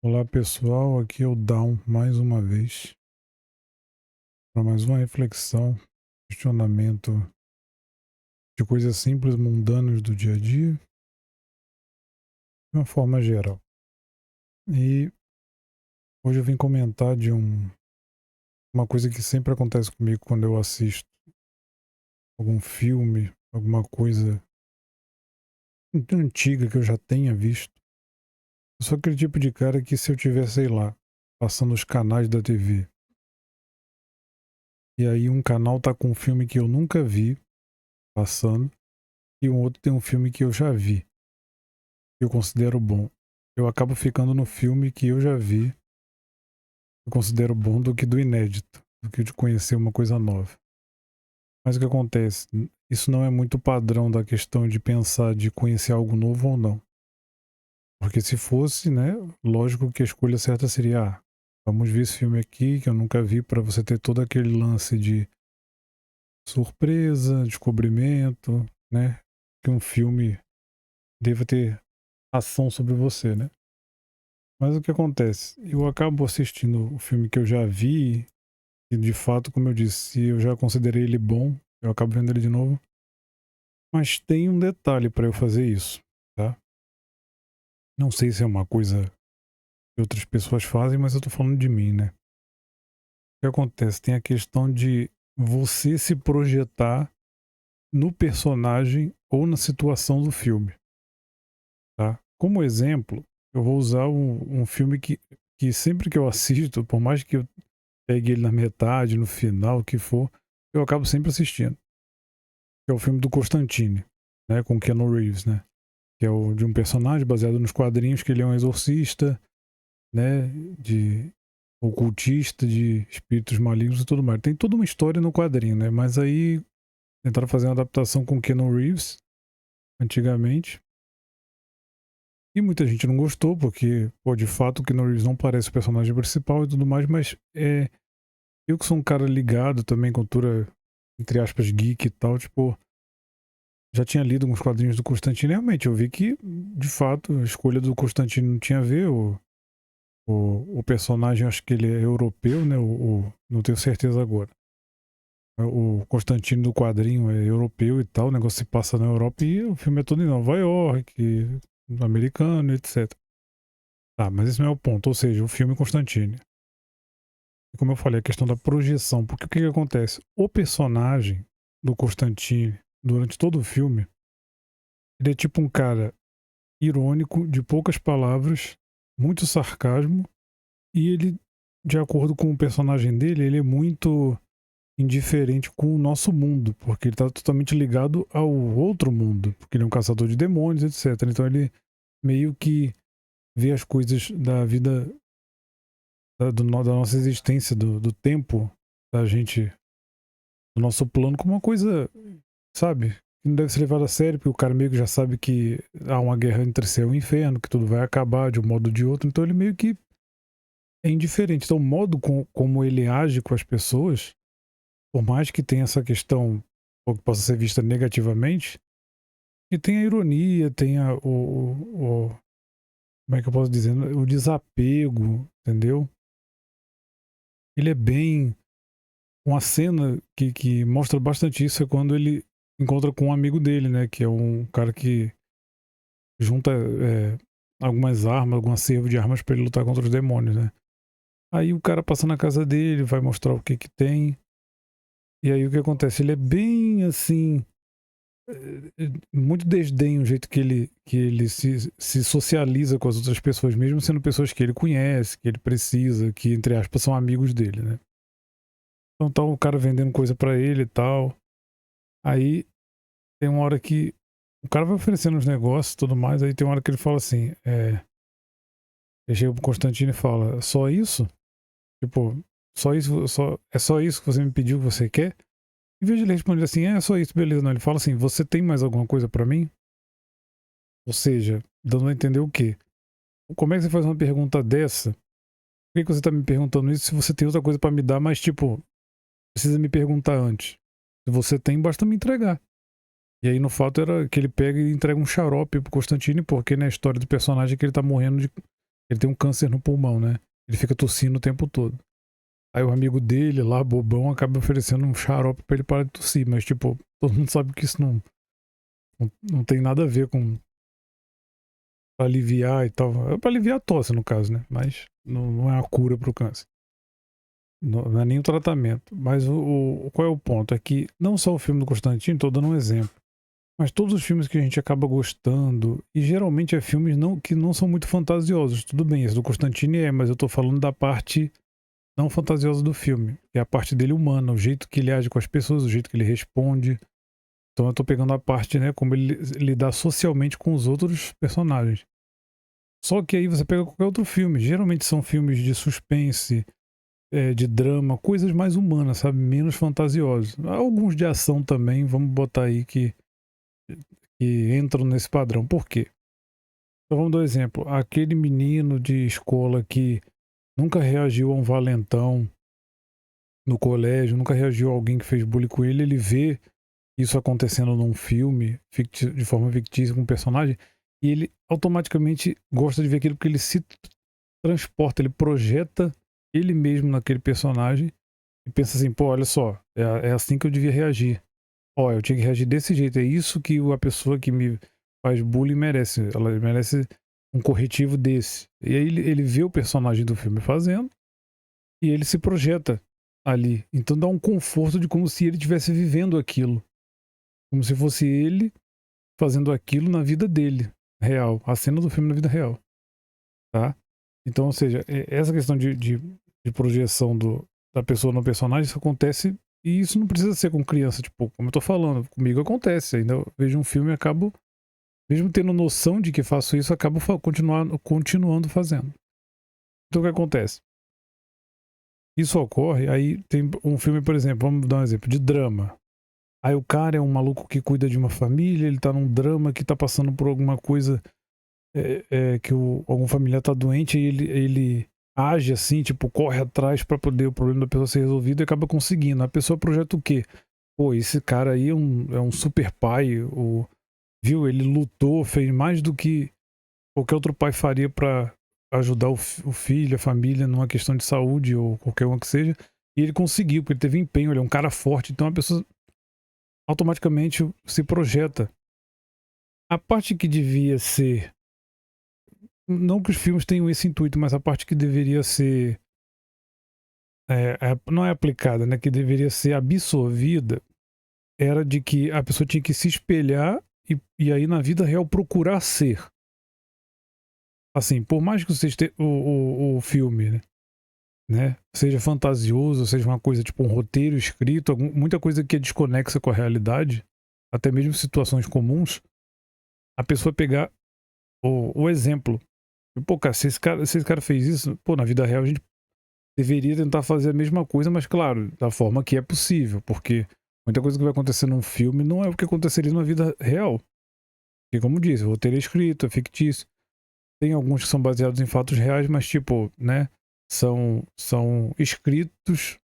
Olá pessoal, aqui é o Down mais uma vez para mais uma reflexão, questionamento de coisas simples, mundanas do dia a dia, de uma forma geral. E hoje eu vim comentar de uma coisa que sempre acontece comigo quando eu assisto algum filme, alguma coisa muito antiga que eu já tenha visto. Eu sou aquele tipo de cara que se eu tivesse, sei lá, passando os canais da TV, e aí um canal tá com um filme que eu nunca vi passando, e um outro tem um filme que eu já vi eu considero bom. Eu acabo ficando no filme que eu já vi, eu considero bom do que do inédito, do que de conhecer uma coisa nova. Mas o que acontece? Isso não é muito padrão da questão de pensar de conhecer algo novo ou não. Porque se fosse, né, lógico que a escolha certa seria, vamos ver esse filme aqui que eu nunca vi para você ter todo aquele lance de surpresa, descobrimento, né, que um filme deva ter ação sobre você, né? Mas o que acontece? Eu acabo assistindo o filme que eu já vi, e de fato, como eu disse, eu já considerei ele bom, eu acabo vendo ele de novo. Mas tem um detalhe para eu fazer isso, tá? Não sei se é uma coisa que outras pessoas fazem, mas eu tô falando de mim, né? O que acontece? Tem a questão de você se projetar no personagem ou na situação do filme, tá? Como exemplo, eu vou usar um filme que sempre que eu assisto, por mais que eu pegue ele na metade, no final, o que for, eu acabo sempre assistindo. Que é o filme do Constantine, né, com Keanu Reeves, né? Que é o de um personagem baseado nos quadrinhos que ele é um exorcista, né, de ocultista, de espíritos malignos e tudo mais. Tem toda uma história no quadrinho, né? Mas aí tentaram fazer uma adaptação com Keanu Reeves antigamente. E muita gente não gostou, porque, pô, de fato o Keanu Reeves não parece o personagem principal e tudo mais, mas eu que sou um cara ligado também com cultura, entre aspas, geek e tal, tipo, já tinha lido uns quadrinhos do Constantine, realmente eu vi que, de fato, a escolha do Constantine não tinha a ver, o personagem, acho que ele é europeu, né, não tenho certeza agora. O Constantine do quadrinho é europeu e tal, o negócio se passa na Europa e o filme é todo em Nova York, americano, etc. Tá, mas esse não é o ponto, ou seja, o filme Constantine. E como eu falei, a questão da projeção, porque o que acontece? O personagem do Constantine, durante todo o filme, ele é tipo um cara irônico, de poucas palavras, muito sarcasmo, e ele, de acordo com o personagem dele, ele é muito indiferente com o nosso mundo, porque ele está totalmente ligado ao outro mundo, porque ele é um caçador de demônios, etc. Então ele meio que vê as coisas da vida, da nossa existência, do tempo da gente, do nosso plano, como uma coisa, sabe? Que não deve ser levado a sério, porque o cara meio que já sabe que há uma guerra entre céu e inferno, que tudo vai acabar de um modo ou de outro, então ele meio que é indiferente. Então o modo como ele age com as pessoas, por mais que tenha essa questão, ou que possa ser vista negativamente, e tem a ironia, tem como é que eu posso dizer, o desapego, entendeu? Ele é bem, uma cena que mostra bastante isso é quando ele encontra com um amigo dele, né, que é um cara que junta algumas armas, algum acervo de armas para ele lutar contra os demônios, né? Aí o cara passa na casa dele, vai mostrar o que que tem. E aí o que acontece? Ele é bem assim, muito desdém o jeito que ele se socializa com as outras pessoas, mesmo sendo pessoas que ele conhece, que ele precisa, que entre aspas são amigos dele, né? Então tá o cara vendendo coisa pra ele e tal. Aí tem uma hora que o cara vai oferecendo os negócios e tudo mais, aí tem uma hora que ele fala assim, ele chega pro Constantino e fala, só isso? Tipo, só isso, é só isso que você me pediu que você quer? Em vez de ele responder assim, é só isso, beleza, não. Ele fala assim, você tem mais alguma coisa pra mim? Ou seja, dando a entender o quê? Como é que você faz uma pergunta dessa? Por que você tá me perguntando isso se você tem outra coisa pra me dar, mas tipo, precisa me perguntar antes? Se você tem, basta me entregar. E aí no fato era que ele pega e entrega um xarope pro Constantine, porque na história do personagem é que ele tá morrendo Ele tem um câncer no pulmão, né? Ele fica tossindo o tempo todo. Aí o amigo dele lá, bobão, acaba oferecendo um xarope pra ele parar de tossir. Mas, tipo, todo mundo sabe que isso não tem nada a ver com pra aliviar e tal. É pra aliviar a tosse, no caso, né? Mas não é a cura pro câncer. Não é nem o tratamento. Mas qual é o ponto? É que não só o filme do Constantino, tô dando um exemplo. Mas todos os filmes que a gente acaba gostando, e geralmente é filmes que não são muito fantasiosos. Tudo bem, esse do Constantine mas eu tô falando da parte não fantasiosa do filme. Que é a parte dele humana, o jeito que ele age com as pessoas, o jeito que ele responde. Então eu tô pegando a parte, né, como ele lidar socialmente com os outros personagens. Só que aí você pega qualquer outro filme. Geralmente são filmes de suspense, de drama, coisas mais humanas, sabe? Menos fantasiosos. Alguns de ação também, vamos botar aí que entram nesse padrão. Por quê? Então vamos dar um exemplo. Aquele menino de escola que nunca reagiu a um valentão no colégio, nunca reagiu a alguém que fez bullying com ele, ele vê isso acontecendo num filme de forma fictícia com um personagem e ele automaticamente gosta de ver aquilo porque ele se transporta, ele projeta ele mesmo naquele personagem e pensa assim, pô, olha só, é assim que eu devia reagir. Ó, eu tinha que reagir desse jeito, é isso que a pessoa que me faz bullying merece. Ela merece um corretivo desse. E aí ele vê o personagem do filme fazendo e ele se projeta ali. Então dá um conforto de como se ele estivesse vivendo aquilo. Como se fosse ele fazendo aquilo na vida dele, real. A cena do filme na vida real. Tá? Então, ou seja, essa questão de projeção da pessoa no personagem, isso acontece e isso não precisa ser com criança. Tipo, como eu tô falando, comigo acontece. Ainda eu vejo um filme e acabo, mesmo tendo noção de que faço isso, acabo continuando fazendo. Então o que acontece? Isso ocorre, aí tem um filme, por exemplo, vamos dar um exemplo, de drama. Aí o cara é um maluco que cuida de uma família, ele tá num drama que tá passando por alguma coisa, que algum familiar tá doente, e ele age assim, tipo, corre atrás pra poder o problema da pessoa ser resolvido e acaba conseguindo. A pessoa projeta o quê? Pô, esse cara aí é um super pai, viu? Ele lutou, fez mais do que qualquer outro pai faria pra ajudar o filho, a família numa questão de saúde ou qualquer uma que seja. E ele conseguiu, porque ele teve empenho, ele é um cara forte, então a pessoa automaticamente se projeta. A parte que devia ser, não que os filmes tenham esse intuito, mas a parte que deveria ser, não é aplicada, né, que deveria ser absorvida, era de que a pessoa tinha que se espelhar e aí na vida real procurar ser. Assim, por mais que o filme, né, seja fantasioso, seja uma coisa tipo um roteiro escrito, muita coisa que é desconexa com a realidade, até mesmo situações comuns, a pessoa pegar o exemplo. Pô, cara, se esse cara fez isso, pô, na vida real a gente deveria tentar fazer a mesma coisa, mas claro, da forma que é possível, porque muita coisa que vai acontecer num filme não é o que aconteceria na vida real. Porque, como disse, o roteiro é escrito, é fictício. Tem alguns que são baseados em fatos reais, mas, tipo, né, são escritos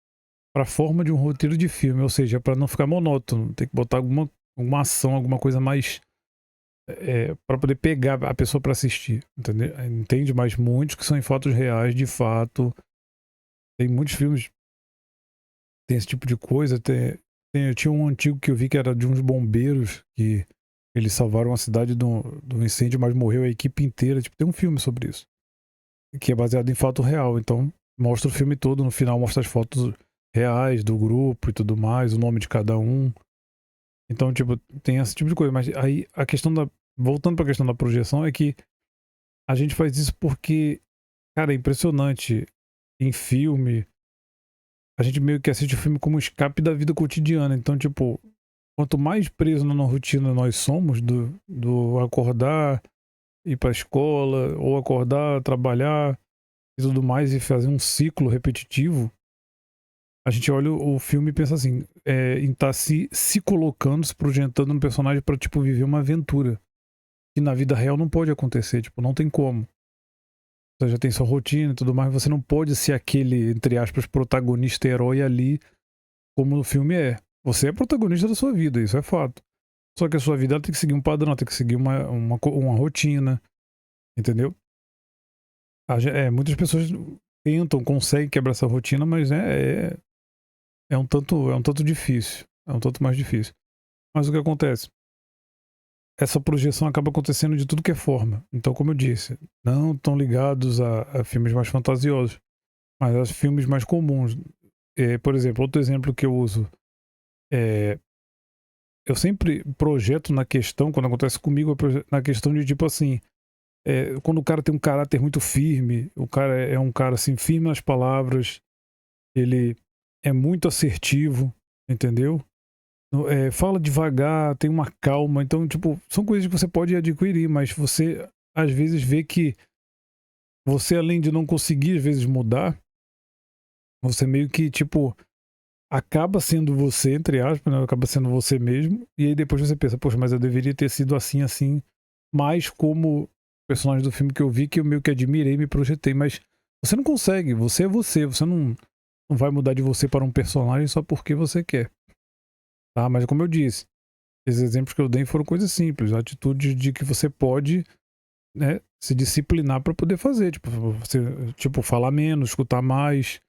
para a forma de um roteiro de filme, ou seja, para não ficar monótono, tem que botar alguma ação, alguma coisa mais para poder pegar a pessoa para assistir, entendeu? Entende? Mas muitos que são em fatos reais, de fato, tem muitos filmes que tem esse tipo de coisa. Eu tinha um antigo que eu vi que era de uns bombeiros que eles salvaram a cidade do incêndio, mas morreu a equipe inteira. Tipo, tem um filme sobre isso, que é baseado em fato real. Então, mostra o filme todo, no final mostra as fotos reais do grupo e tudo mais, o nome de cada um. Então, tipo, tem esse tipo de coisa. Mas aí a questão voltando para a questão da projeção, é que a gente faz isso porque, cara, é impressionante. Em filme, a gente meio que assiste o filme como um escape da vida cotidiana. Então, tipo, quanto mais preso na rotina nós somos, do acordar, ir pra escola, ou acordar, trabalhar e tudo mais, e fazer um ciclo repetitivo, a gente olha o filme e pensa assim, em estar se colocando, se projetando no personagem pra, tipo, viver uma aventura. Que na vida real não pode acontecer, tipo, não tem como. Você já tem sua rotina e tudo mais, você não pode ser aquele, entre aspas, protagonista herói ali, como no filme é. Você é protagonista da sua vida, isso é fato. Só que a sua vida ela tem que seguir um padrão, tem que seguir uma rotina, entendeu? Muitas pessoas tentam, conseguem quebrar essa rotina, mas é um tanto difícil. É um tanto mais difícil. Mas o que acontece? Essa projeção acaba acontecendo de tudo que é forma. Então, como eu disse, não estão ligados a filmes mais fantasiosos, mas a filmes mais comuns. Por exemplo, outro exemplo que eu uso é. Eu sempre projeto na questão, quando acontece comigo, na questão de tipo assim. Quando o cara tem um caráter muito firme, o cara é um cara assim, firme nas palavras, ele é muito assertivo, entendeu? Fala devagar, tem uma calma. Então, tipo, são coisas que você pode adquirir, mas você às vezes vê que você, além de não conseguir às vezes mudar, você meio que, tipo, acaba sendo você, entre aspas, né? Acaba sendo você mesmo. E aí depois você pensa, poxa, mas eu deveria ter sido assim, assim, mais como personagem do filme que eu vi, que eu meio que admirei e me projetei. Mas você não consegue, você é você. Você não vai mudar de você para um personagem só porque você quer. Tá? Mas como eu disse, esses exemplos que eu dei foram coisas simples, atitudes de que você pode, né, se disciplinar para poder fazer. Tipo, você, tipo, falar menos, escutar mais,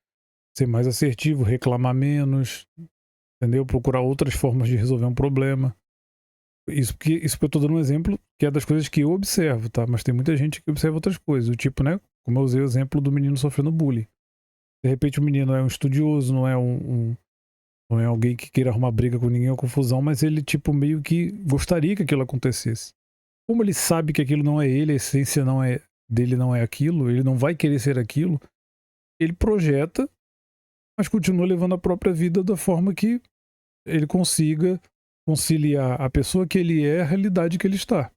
ser mais assertivo, reclamar menos, entendeu? Procurar outras formas de resolver um problema. Isso que eu tô dando um exemplo que é das coisas que eu observo, tá? Mas tem muita gente que observa outras coisas, o tipo, né? Como eu usei o exemplo do menino sofrendo bullying. De repente o menino é um estudioso, não é alguém que queira arrumar briga com ninguém ou confusão, mas ele, tipo, meio que gostaria que aquilo acontecesse. Como ele sabe que aquilo não é ele, a essência não é dele, não é aquilo, ele não vai querer ser aquilo, ele projeta, mas continua levando a própria vida da forma que ele consiga conciliar a pessoa que ele é, a realidade que ele está.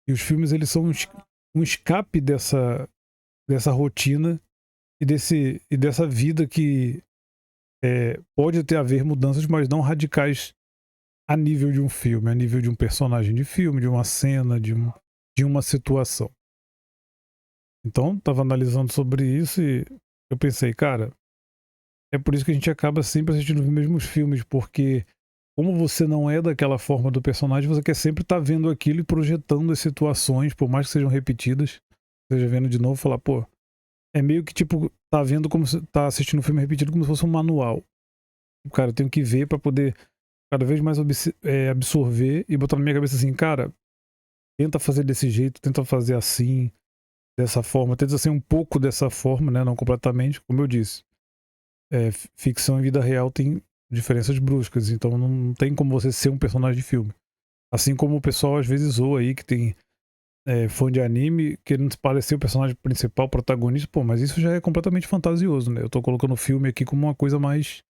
E os filmes, eles são um escape dessa rotina e dessa vida que pode ter haver mudanças, mas não radicais a nível de um filme, a nível de um personagem de filme, de uma cena, de uma situação. Então, estava analisando sobre isso e eu pensei, cara, é por isso que a gente acaba sempre assistindo os mesmos filmes, porque como você não é daquela forma do personagem, você quer sempre estar vendo aquilo e projetando as situações, por mais que sejam repetidas, seja vendo de novo, falar, pô, é meio que tipo, tá vendo como se tá assistindo um filme repetido como se fosse um manual. Cara, eu tenho que ver para poder cada vez mais absorver e botar na minha cabeça assim, cara, tenta fazer desse jeito, tenta fazer assim, dessa forma, tenta ser um pouco dessa forma, né? Não completamente, como eu disse. Ficção e vida real tem diferenças bruscas, então não tem como você ser um personagem de filme. Assim como o pessoal às vezes zoa aí que tem fã de anime querendo se parecer o personagem principal, protagonista, pô, mas isso já é completamente fantasioso, né? Eu tô colocando o filme aqui como uma coisa mais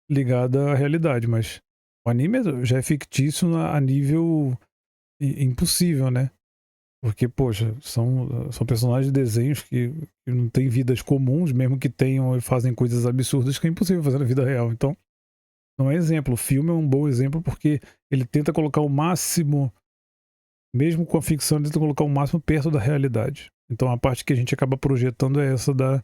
ligada à realidade, mas o anime já é fictício a nível impossível, né? Porque, poxa, são personagens de desenhos que não têm vidas comuns, mesmo que tenham e fazem coisas absurdas que é impossível fazer na vida real. Então, não é exemplo. O filme é um bom exemplo porque ele tenta colocar o máximo, mesmo com a ficção, ele tenta colocar o máximo perto da realidade. Então, a parte que a gente acaba projetando é essa da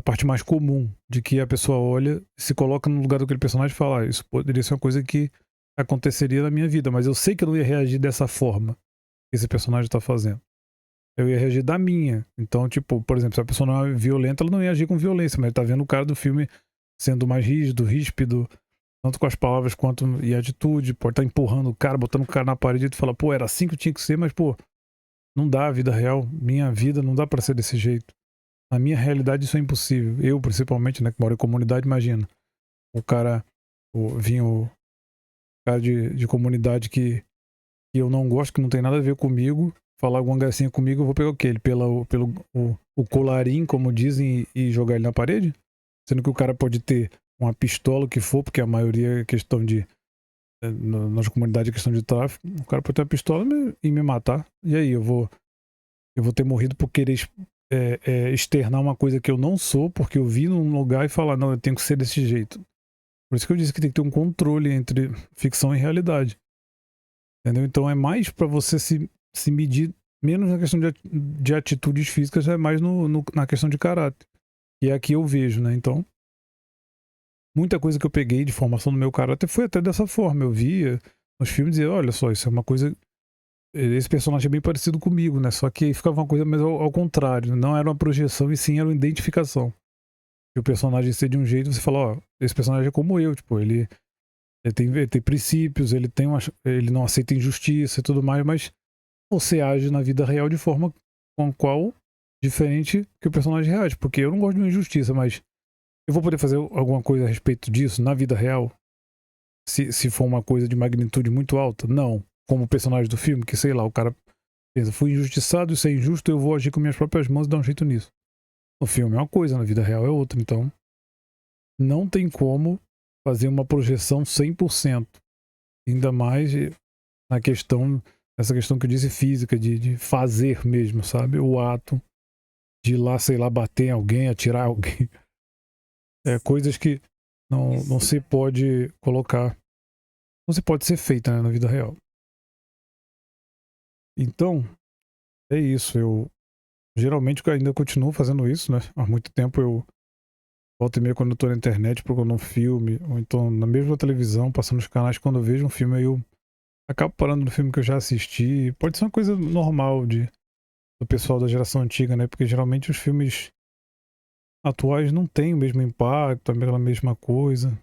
parte mais comum, de que a pessoa olha, se coloca no lugar daquele personagem e fala, isso poderia ser uma coisa que aconteceria na minha vida, mas eu sei que eu não ia reagir dessa forma que esse personagem está fazendo. Eu ia reagir da minha. Então, tipo, por exemplo, se a pessoa não é violenta, ela não ia agir com violência, mas tá vendo o cara do filme sendo mais rígido, ríspido, tanto com as palavras quanto e atitude, pode estar empurrando o cara, botando o cara na parede e tu fala, pô, era assim que tinha que ser, mas, pô, não dá a vida real, minha vida não dá para ser desse jeito. Na minha realidade isso é impossível. Eu, principalmente, né, que moro em comunidade, imagina. O cara, vinha o cara de comunidade que eu não gosto, que não tem nada a ver comigo, falar alguma gracinha comigo, eu vou pegar o quê? Ele pelo o colarinho, como dizem, e jogar ele na parede? Sendo que o cara pode ter uma pistola, o que for, porque a maioria é questão de. Nas comunidades é questão de tráfico. O cara pode ter uma pistola e me matar. E aí, eu vou ter morrido por querer externar uma coisa que eu não sou, porque eu vi num lugar e falar, não, eu tenho que ser desse jeito. Por isso que eu disse que tem que ter um controle entre ficção e realidade. Entendeu? Então é mais para você se medir, menos na questão de atitudes físicas, é mais na questão de caráter. E é aqui eu vejo, né? Então, muita coisa que eu peguei de formação do meu caráter foi até dessa forma. Eu via nos filmes e dizia, olha só, isso é uma coisa esse personagem é bem parecido comigo, né? Só que aí ficava uma coisa mais ao contrário. Não era uma projeção e sim era uma identificação. E o personagem ser de um jeito, você fala, ó, esse personagem é como eu, tipo, ele tem princípios, ele não aceita injustiça e tudo mais, mas você age na vida real de forma com a qual diferente que o personagem reage. Porque eu não gosto de uma injustiça, mas eu vou poder fazer alguma coisa a respeito disso na vida real? Se for uma coisa de magnitude muito alta? Não. Como o personagem do filme, que sei lá, o cara pensa, fui injustiçado, isso é injusto, eu vou agir com minhas próprias mãos e dar um jeito nisso. No filme é uma coisa, na vida real é outra. Então, não tem como fazer uma projeção 100%. Ainda mais na questão, essa questão que eu disse física, de fazer mesmo, sabe? O ato de ir lá, sei lá, bater em alguém, atirar alguém. É coisas que não se pode colocar, não se pode ser feita, né, na vida real. Então, é isso. Eu geralmente ainda continuo fazendo isso, né? Há muito tempo eu volto e meia quando eu tô na internet procurando um filme, ou então na mesma televisão, passando os canais, quando eu vejo um filme aí eu acabo parando no filme que eu já assisti. Pode ser uma coisa normal do pessoal da geração antiga, né? Porque geralmente os filmes atuais não têm o mesmo impacto, a mesma coisa.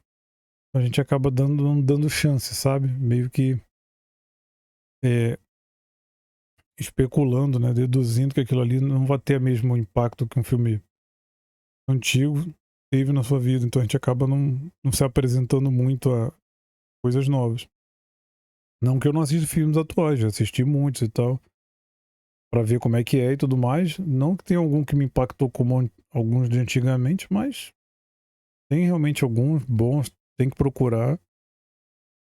A gente acaba não dando chance, sabe? Meio que é, especulando, né? Deduzindo que aquilo ali não vai ter o mesmo impacto que um filme antigo teve na sua vida. Então a gente acaba não se apresentando muito a coisas novas. Não que eu não assista filmes atuais, já assisti muitos e tal, pra ver como é que é e tudo mais. Não que tenha algum que me impactou como alguns de antigamente, mas tem realmente alguns bons, tem que procurar.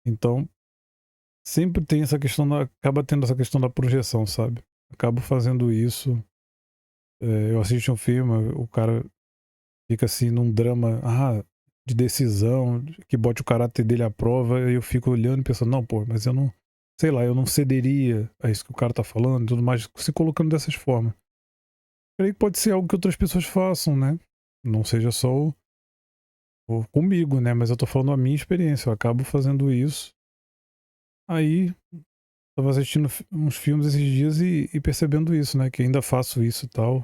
Então, sempre tem essa questão acaba tendo essa questão da projeção, sabe? Acabo fazendo isso. Eu assisto um filme, o cara fica assim num drama, de decisão, que bote o caráter dele à prova, e eu fico olhando e pensando, não, pô, mas eu não, sei lá, eu não cederia a isso que o cara tá falando e tudo mais, se colocando dessas formas. Creio que pode ser algo que outras pessoas façam, né? Não seja só comigo, né? Mas eu tô falando a minha experiência, eu acabo fazendo isso. Aí, tava assistindo uns filmes esses dias e percebendo isso, né? Que ainda faço isso e tal.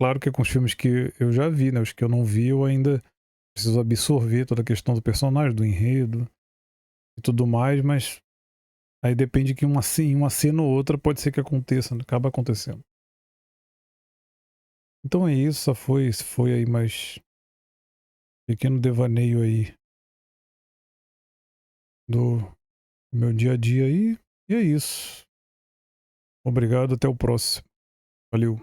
Claro que com os filmes que eu já vi, né? Os que eu não vi, eu ainda preciso absorver toda a questão do personagem, do enredo e tudo mais, mas aí depende que uma cena ou outra pode ser que aconteça, né? Acaba acontecendo. Então é isso, foi aí mais pequeno devaneio aí do meu dia a dia aí. E é isso. Obrigado, até o próximo. Valeu.